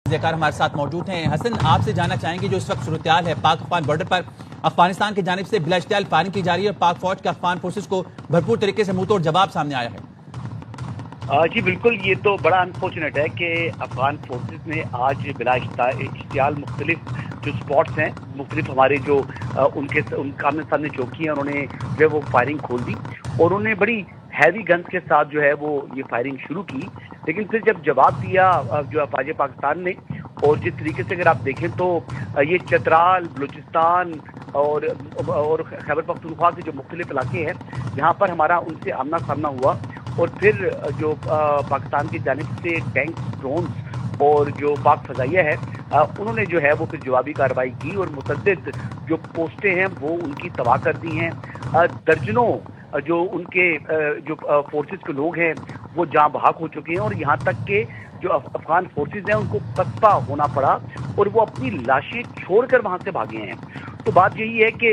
Car हमारे साथ मौजूद हैं। हसन, आपसे जानना चाहेंगे जो इस वक्त सूरत-ए-हाल है पाक अफगान बॉर्डर पर, अफगानिस्तान की जानिब से बिला इश्तियाल फायरिंग की जा रही है और पाक फौज के अफगान फोर्सेस को भरपूर तरीके से मुंह तोड़ जवाब सामने आया है। जी बिल्कुल, ये तो बड़ा अनफॉर्चुनेट है कि अफगान फोर्सेस ने आज बिला इश्तियाल मुख्तलिफ जो स्पॉट्स हैं, मुख्तलिफ हमारे जो उनके आमने सामने चौकी हैं, उन्होंने जो है वो फायरिंग खोल दी और उन्होंने बड़ी हैवी गन्स के साथ जो है वो ये फायरिंग शुरू की। लेकिन फिर जब जवाब दिया जो अफवाज पाकिस्तान ने, और जिस तरीके से अगर आप देखें तो ये चतराल, बलूचिस्तान और खैबर पख्तूनख्वा के जो मुख्तलिफ इलाके हैं जहाँ पर हमारा उनसे आमना सामना हुआ, और फिर जो पाकिस्तान की जानिब से टैंक, ड्रोन्स और जो पाक फजाइया है उन्होंने जो है वो फिर जवाबी कार्रवाई की और मुतअद्दिद जो पोस्टें हैं वो उनकी तबाह कर दी हैं। दर्जनों जो उनके जो फोर्सेस के लोग हैं वो जहाँ बहाक हो चुके हैं और यहाँ तक के जो अफगान फोर्सेस हैं उनको पसपा होना पड़ा और वो अपनी लाशें छोड़कर वहाँ से भागे हैं। तो बात यही है कि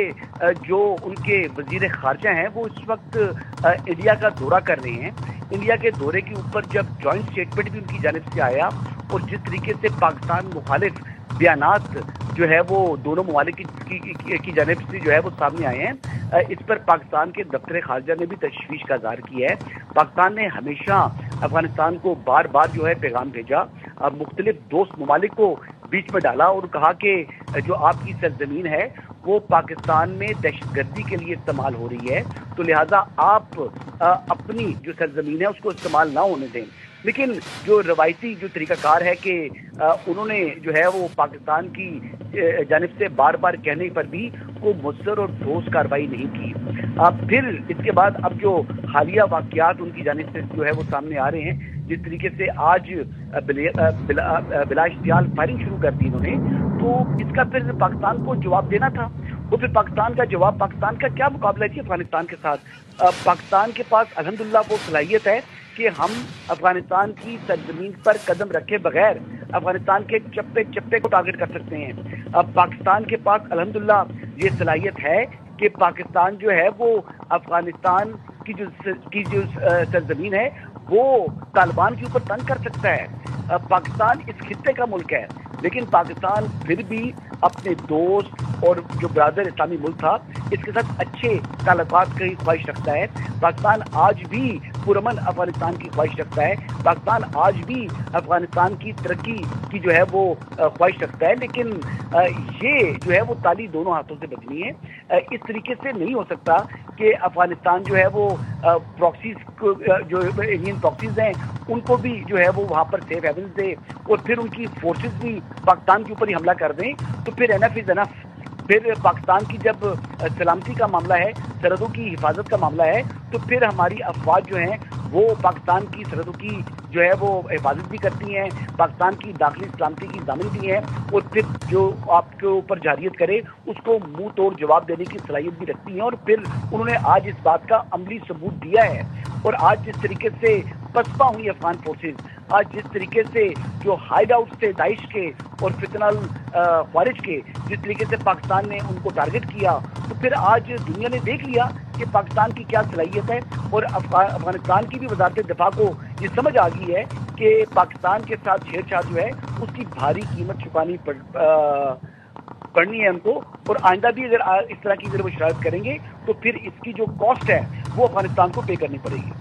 जो उनके वजीर खारजा हैं वो इस वक्त इंडिया का दौरा कर रहे हैं। इंडिया के दौरे के ऊपर जब जॉइंट स्टेटमेंट भी उनकी जानिब से आया और जिस तरीके से पाकिस्तान मुखालिफ बयानात जो है वो दोनों ममालिक की जानिब से जो है वो सामने आए हैं, इस पर पाकिस्तान के दफ्तर खारजा ने भी तशवीश का इज़हार किया है। पाकिस्तान ने हमेशा अफगानिस्तान को बार बार जो है पैगाम भेजा, मुख्तलिफ दोस्त ममालिक को बीच में डाला और कहा कि जो आपकी सरजमीन है वो पाकिस्तान में दहशतगर्दी के लिए इस्तेमाल हो रही है, तो लिहाजा आप अपनी जो सरजमीन है उसको इस्तेमाल ना होने दें। लेकिन जो रवायती जो तरीकाकार है कि उन्होंने जो है वो पाकिस्तान की जानिब से बार बार कहने पर भी को मुस्तर और ठोस कार्रवाई नहीं की। फिर इसके बाद अब जो हालिया वाक़यात उनकी जानिब से जो है वो सामने आ रहे हैं, जिस तरीके से आज बिला इश्तियाल फायरिंग शुरू कर दी इन्होंने, तो इसका फिर पाकिस्तान को जवाब देना था। वो फिर पाकिस्तान का जवाब, पाकिस्तान का क्या मुकाबला है अफगानिस्तान के साथ। पाकिस्तान के पास अल्हम्दुलिल्लाह वो सलाहियत है कि हम अफगानिस्तान की सरजमीन पर कदम रखे बगैर अफगानिस्तान के चप्पे चप्पे को टारगेट कर सकते हैं। अब पाकिस्तान के पास अल्हम्दुलिल्लाह ये सलाहियत है कि पाकिस्तान जो है वो अफगानिस्तान की जो सरजमीन है वो तालिबान के ऊपर तंग कर सकता है। पाकिस्तान इस खित्ते का मुल्क है, लेकिन पाकिस्तान फिर भी अपने दोस्त और जो ब्रादर इस्लामी मुल्क था इसके साथ अच्छे ताल्लुकात की ख्वाहिश रखता है। पाकिस्तान आज भी पुरअमन अफगानिस्तान की ख्वाहिश रखता है। पाकिस्तान आज भी अफगानिस्तान की तरक्की की जो है वो ख्वाहिश रखता है। लेकिन ये जो है वो ताली दोनों हाथों से बजनी है। इस तरीके से नहीं हो सकता कि अफगानिस्तान जो है वो प्रॉक्सीज जो इंडियन प्रॉक्सीज हैं उनको भी जो है वो वहाँ पर सेफ हेवन दे और फिर उनकी फोर्सेस भी पाकिस्तान के ऊपर ही हमला कर दें, तो फिर एनफ इज एनफ। फिर पाकिस्तान की जब सलामती का मामला है, सरहदों की हिफाजत का मामला है, तो फिर हमारी अफवाज जो हैं वो पाकिस्तान की सरहदों की जो है वो हिफाजत भी करती हैं, पाकिस्तान की दाखिली सलामती की दामन भी हैं, और फिर जो आपके ऊपर जारियत करे उसको मुंह तोड़ जवाब देने की सलाहियत भी रखती हैं। और फिर उन्होंने आज इस बात का अमली सबूत दिया है। और आज जिस तरीके से पसपा हुई अफगान फोर्सेज, आज जिस तरीके से जो हाइड आउट थे दाइश के और फितनल ख्वारिज के, जिस तरीके से पाकिस्तान ने उनको टारगेट किया, तो फिर आज दुनिया ने देख लिया कि पाकिस्तान की क्या सलाहियत है। और अफगानिस्तान की भी वजारत दिफा को ये समझ आ गई है कि पाकिस्तान के साथ छेड़छाड़ जो है उसकी भारी कीमत चुकानी पड़नी है उनको, और आइंदा भी अगर इस तरह की अगर वो शरारत करेंगे तो फिर इसकी जो कॉस्ट है वो अफगानिस्तान को पे करनी पड़ेगी।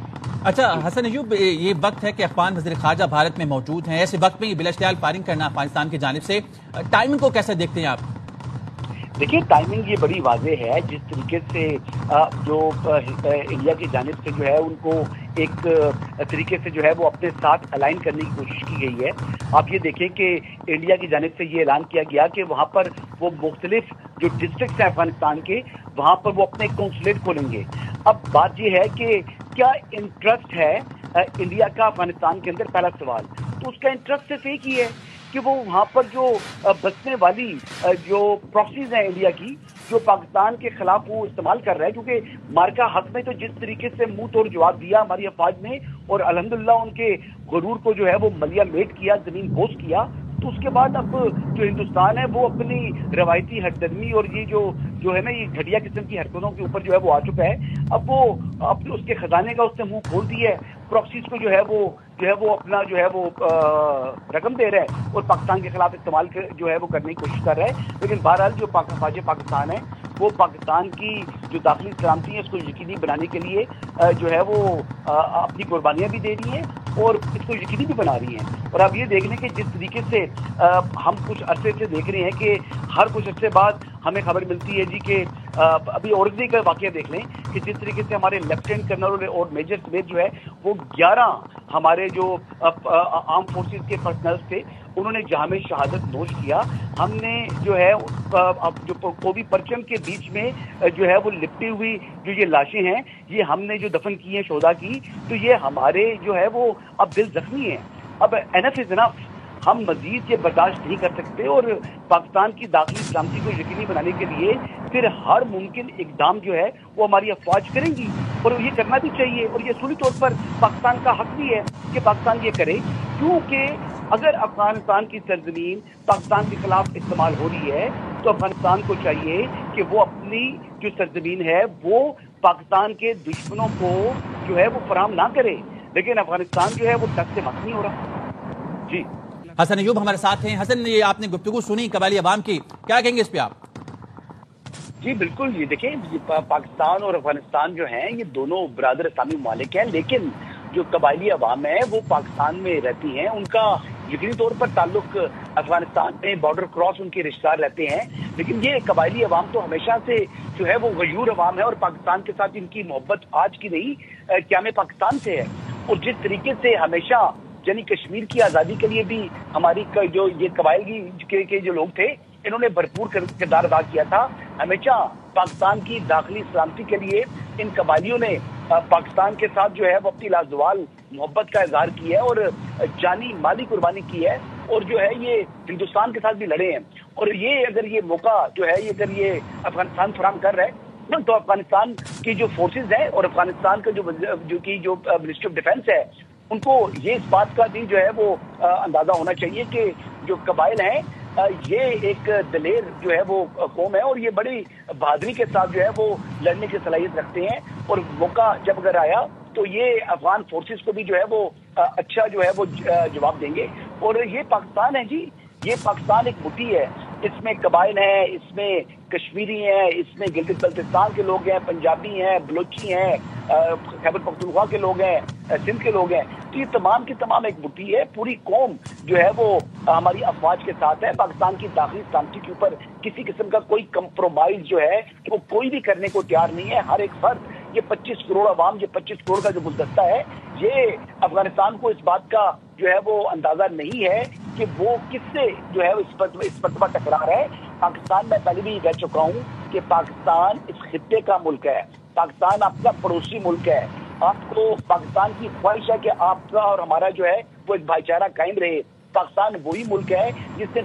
अच्छा हसन अयूब, ये वक्त है कि अफगान वज़ीर ख़ारजा भारत में मौजूद हैं, ऐसे वक्त में ये बिला इश्तियाल फायरिंग करना अफगानिस्तान की जानिब से, टाइमिंग को कैसे देखते हैं आप? देखिए, टाइमिंग ये बड़ी वाज़ेह है। जिस तरीके से जो इंडिया की जानिब से जो है उनको एक तरीके से जो है वो अपने साथ अलाइन करने की कोशिश की गई है। आप ये देखें कि इंडिया की जानिब से ये ऐलान किया गया कि वहाँ पर वो मुख्तलिफ जो डिस्ट्रिक्ट हैं अफगानिस्तान के, वहाँ पर वो अपने कौंसलेट खोलेंगे। अब बात ये है कि क्या इंटरेस्ट है इंडिया का अफगानिस्तान के अंदर, पहला सवाल। तो उसका इंटरेस्ट सिर्फ एक ही है कि वो वहाँ पर जो बचने वाली जो प्रॉक्सीज हैं इंडिया की, जो पाकिस्तान के खिलाफ वो इस्तेमाल कर रहा है, क्योंकि मार्का हक में तो जिस तरीके से मुंह तोड़ जवाब दिया हमारी अफवाज ने और अल्हम्दुलिल्लाह उनके गुरूर को जो है वो मलिया मेट किया, जमीन बोझ किया, तो उसके बाद अब जो हिंदुस्तान है वो अपनी रवायती हटदर्मी और ये जो है ना ये घटिया किस्म की हरकतों के ऊपर जो है वो आ चुका है। अब वो उसके खजाने का उसने मुंह खोल दिया है, प्रॉक्सीज को जो है वो जो है वो अपना जो है वो रकम दे रहा है और पाकिस्तान के खिलाफ इस्तेमाल जो है वो करने की कोशिश कर रहा है। लेकिन बहरहाल जो पाकिस्तान है वो पाकिस्तान की जो दाखिली सलामती है उसको यकीनी बनाने के लिए जो है वो अपनी कुर्बानियाँ भी दे रही है और इसको यकीनी भी बना रही हैं। और आप ये देख लें कि जिस तरीके से हम कुछ अरसे से देख रहे हैं कि हर कुछ अरसे बाद हमें खबर मिलती है जी कि अभी औरंगजेब का वाक़या देख लें कि जिस तरीके से हमारे लेफ्टिनेंट कर्नल और मेजर समेत जो है वो 11 हमारे जो आर्म फोर्सेस के पर्सनल्स थे उन्होंने जहां में शहादत नोश किया। हमने जो है जो कोबी परचम के बीच में जो है वो लिपटी हुई जो ये लाशें हैं ये हमने जो दफन की हैं शोधा की, तो ये हमारे जो है वो अब दिल जख्मी है। अब एनफ इज इनफ, हम मजीद ये बर्दाश्त नहीं कर सकते और पाकिस्तान की दाखिली सलामती को यकीनी बनाने के लिए फिर हर मुमकिन इकदाम जो है वो हमारी अफवाज करेंगी और ये करना भी चाहिए। और ये असूली तौर पर पाकिस्तान का हक भी है कि पाकिस्तान ये करे, क्योंकि अगर अफगानिस्तान की सरजमीन पाकिस्तान के खिलाफ इस्तेमाल हो रही है तो अफगानिस्तान को चाहिए कि वो अपनी जो सरजमीन है वो पाकिस्तान के दुश्मनों को जो है वो फराहम ना करे। लेकिन अफगानिस्तान जो है वो टच से मत नहीं हो रहा। जी हसन अयूब हमारे साथ हैं। हसन, ये आपने गुफ्तगू सुनी कबायली अवाम की, क्या कहेंगे इस पे आप? जी बिल्कुल, ये देखें पाकिस्तान और अफगानिस्तान जो हैं ये दोनों बरादर इस्लामी ममालिक हैं, लेकिन जो कबायली अवाम है वो पाकिस्तान में रहती हैं, उनका यकीनी तौर पर ताल्लुक अफगानिस्तान में बॉर्डर क्रॉस उनके रिश्तेदार रहते हैं। लेकिन ये कबायली अवाम तो हमेशा से जो है वो गयूर अवाम है और पाकिस्तान के साथ इनकी मोहब्बत आज की नहीं क़याम पाकिस्तान से है। और जिस तरीके से हमेशा यानी कश्मीर की आज़ादी के लिए भी हमारी जो ये कबायली के जो लोग थे इन्होंने भरपूर किरदार अदा किया था। हमेशा पाकिस्तान की दाखिली सलामती के लिए इन कबायलियों ने पाकिस्तान के साथ जो है वो अपनी लाजवाल मोहब्बत का इजहार किया है और जानी माली कुर्बानी की है और जो है ये हिंदुस्तान के साथ भी लड़े हैं। और ये अगर ये मौका जो है ये अगर ये अफगानिस्तान फराहम कर रहा है तो अफगानिस्तान की जो फोर्सेज है और अफगानिस्तान का जो मिनिस्ट्री ऑफ डिफेंस है उनको ये इस बात का भी जो है वो अंदाजा होना चाहिए कि जो कबाइल हैं ये एक दलेर जो है वो कौम है और ये बड़ी बहादुरी के साथ जो है वो लड़ने की सलाहियत रखते हैं। और मौका जब अगर आया तो ये अफगान फोर्सेस को भी जो है वो अच्छा जो है वो जवाब देंगे। और ये पाकिस्तान है जी, ये पाकिस्तान एक मुट्ठी है, इसमें कबाइल हैं, इसमें कश्मीरी हैं, इसमें गिलगित बल्तिस्तान के लोग हैं, पंजाबी हैं, बलोची हैं, खैबर पख्तूनख्वा के लोग हैं, सिंध के लोग हैं। तो ये तमाम की तमाम एक मुट्ठी है, पूरी कौम जो है वो हमारी अफवाज के साथ है। पाकिस्तान की दाखिली सलामती के ऊपर किसी किस्म का कोई कंप्रोमाइज जो है वो कोई भी करने को तैयार नहीं है। हर एक फर्द, ये 25 करोड़ अवाम, ये 25 करोड़ का जो गुलदस्ता है, ये अफगानिस्तान को इस बात का जो है वो अंदाजा नहीं है कि वो किससे जो है इस मरतबा टकरा रहा है। पाकिस्तान में पहले भी कह चुका हूँ कि पाकिस्तान इस खित्ते का मुल्क है, पाकिस्तान आपका पड़ोसी मुल्क है। आपको पाकिस्तान की ख्वाहिश है कि आपका और हमारा जो है वो एक भाईचारा कायम रहे। पाकिस्तान वही मुल्क है जिससे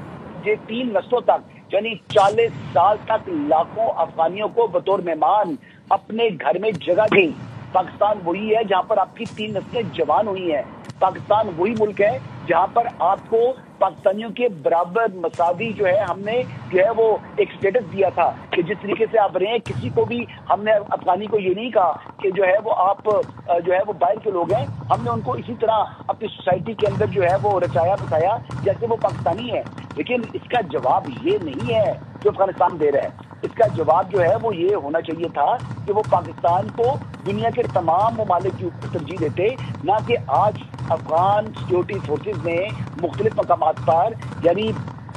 ये 3 नस्लों तक यानी 40 साल तक लाखों अफगानियों को बतौर मेहमान अपने घर में जगह दी। पाकिस्तान वही है जहाँ पर आपकी 3 नस्लें जवान हुई हैं। पाकिस्तान वही मुल्क है जहाँ पर आपको पाकिस्तानियों के बराबर मसावी जो है हमने जो है वो एक स्टेटस दिया था कि जिस तरीके से आप रहे हैं, किसी को भी हमने अफगानी को ये नहीं कहा कि जो है वो आप जो है वो बाहर के लोग हैं। हमने उनको इसी तरह अपनी सोसाइटी के अंदर जो है वो रचाया बसाया जैसे वो पाकिस्तानी है। लेकिन इसका जवाब ये नहीं है जो अफगानिस्तान दे रहा है। इसका जवाब जो है वो ये होना चाहिए था कि वो पाकिस्तान को दुनिया के तमाम ममालिक के ऊपर तरजीह देते, ना कि आज अफगान सिक्योरिटी फोर्सेज ने मुख्तलिफ मकामात पर यानी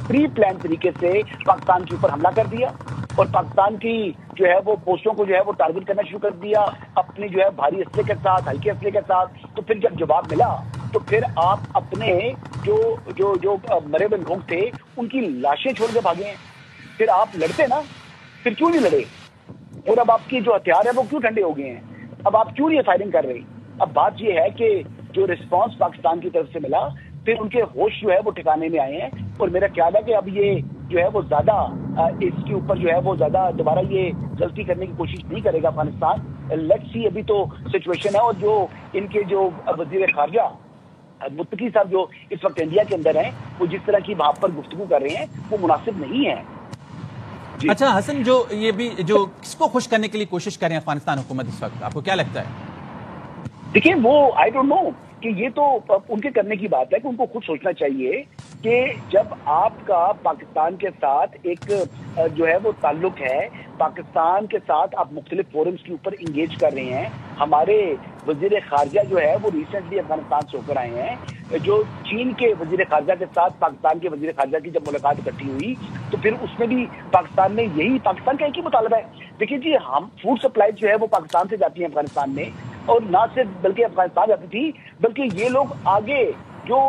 प्री प्लान तरीके से पाकिस्तान के ऊपर हमला कर दिया और पाकिस्तान की जो है वो पोस्टों को जो है वो टारगेट करना शुरू कर दिया अपने जो है भारी असले के साथ, हल्के असले के साथ। तो फिर जब जवाब मिला तो फिर आप अपने जो मरे हुए लोग थे उनकी लाशें छोड़ के भागे हैं। फिर आप लड़ते ना, फिर क्यों नहीं लड़े? और अब आपकी जो हथियार है वो क्यों ठंडे हो गए हैं? अब आप क्यों नहीं फायरिंग कर रहे? अब बात ये है कि जो रिस्पांस पाकिस्तान की तरफ से मिला फिर उनके होश जो है वो ठिकाने में आए हैं और मेरा ख्याल है कि अब ये जो है वो ज्यादा इसके ऊपर जो है वो ज्यादा दोबारा ये गलती करने की कोशिश नहीं करेगा अफगानिस्तान। लेट्स सी, अभी तो सिचुएशन है और जो इनके जो वजीर खारजा मुत्तकी साहब जो इस वक्त इंडिया के अंदर हैं वो जिस तरह की वहां पर गुफ्तगू कर रहे हैं वो मुनासिब नहीं है। अच्छा हसन, जो ये भी जो किसको खुश करने के लिए कोशिश कर रहे हैं अफगानिस्तान हुकूमत इस वक्त, आपको क्या लगता है? देखिए वो आई डोंट नो, کہ یہ تو ان کے کرنے کی بات ہے کہ ان کو خود سوچنا چاہیے کہ جب آپ کا پاکستان کے ساتھ ایک جو ہے وہ تعلق ہے، پاکستان کے ساتھ آپ مختلف فورمز کے اوپر انگیج کر رہے ہیں. ہمارے وزیر خارجہ جو ہے وہ ریسنٹلی افغانستان سے ہو کر آئے ہیں. جو چین کے وزیر خارجہ کے ساتھ پاکستان کے وزیر خارجہ کی جب ملاقات اکٹھی ہوئی تو پھر اس میں بھی پاکستان نے پاکستان کا ایک ہی مطالبہ ہے. دیکھیے جی، ہم فوڈ سپلائی جو ہے وہ پاکستان سے جاتی ہیں افغانستان میں، اور نہ صرف بلکہ افغانستان جاتی تھی بلکہ یہ لوگ آگے جو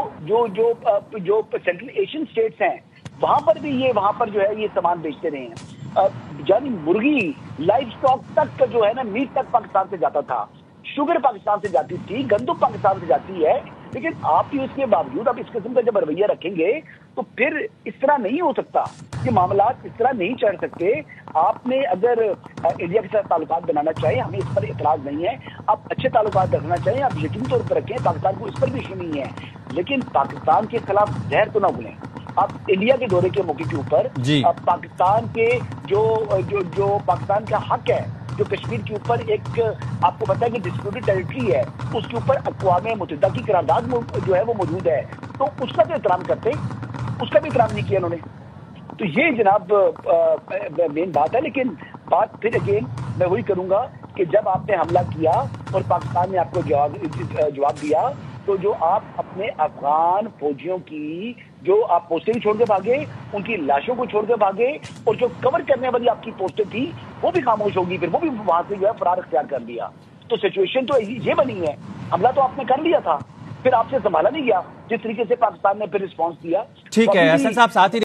سینٹرل ایشین اسٹیٹس ہیں وہاں پر بھی وہاں پر جو ہے یہ سامان بیچتے رہے ہیں. یعنی مرغی، لائف اسٹاک تک کا جو ہے نا، میٹ تک پاکستان سے جاتا تھا، شوگر پاکستان سے جاتی تھی، گندم پاکستان سے جاتی ہے. لیکن آپ بھی اس کے باوجود آپ اس قسم کا جب رویہ رکھیں گے تو پھر اس طرح نہیں ہو سکتا. یہ معاملات اس طرح نہیں چڑھ سکتے. آپ نے اگر انڈیا کے ساتھ تعلقات بنانا چاہیں، ہمیں اس پر اعتراض نہیں ہے، آپ اچھے تعلقات رکھنا چاہیں، آپ یقینی طور پر رکھیں، پاکستان کو اس پر بھی ایشو نہیں ہے. لیکن پاکستان کے خلاف زہر تو نہ اگلیں. آپ انڈیا کے دورے کے موقع کے اوپر پاکستان کے جو پاکستان کا حق ہے، جو کشمیر کے اوپر ایک آپ کو پتا ہے کہ ڈسپیوٹڈ ٹیریٹری ہے، اس کے اوپر اقوام متحدہ کی قرارداد جو ہے وہ موجود ہے، تو اس کا تو احترام کرتے، اس کا بھی احترام نہیں کیا انہوں نے. تو یہ جناب مین بات ہے. لیکن بات پھر اگین میں وہی کروں گا کہ جب آپ نے حملہ کیا اور پاکستان نے آپ کو جواب دیا، تو جو آپ اپنے افغان فوجیوں کی جو آپ پوسٹیں بھی چھوڑ کے بھاگے، ان کی لاشوں کو چھوڑ کے بھاگے، اور جو کور کرنے والی آپ کی پوسٹیں تھی وہ بھی خاموش ہوگی، پھر وہ بھی وہاں سے جو ہے فرار اختیار کر لیا. تو سچویشن تو یہ بنی ہے. حملہ تو آپ نے کر لیا تھا، پھر آپ سے سنبھالا نہیں گیا جس طریقے سے پاکستان نے پھر رسپانس دیا. ٹھیک ہے حسن صاحب، ساتھ ہی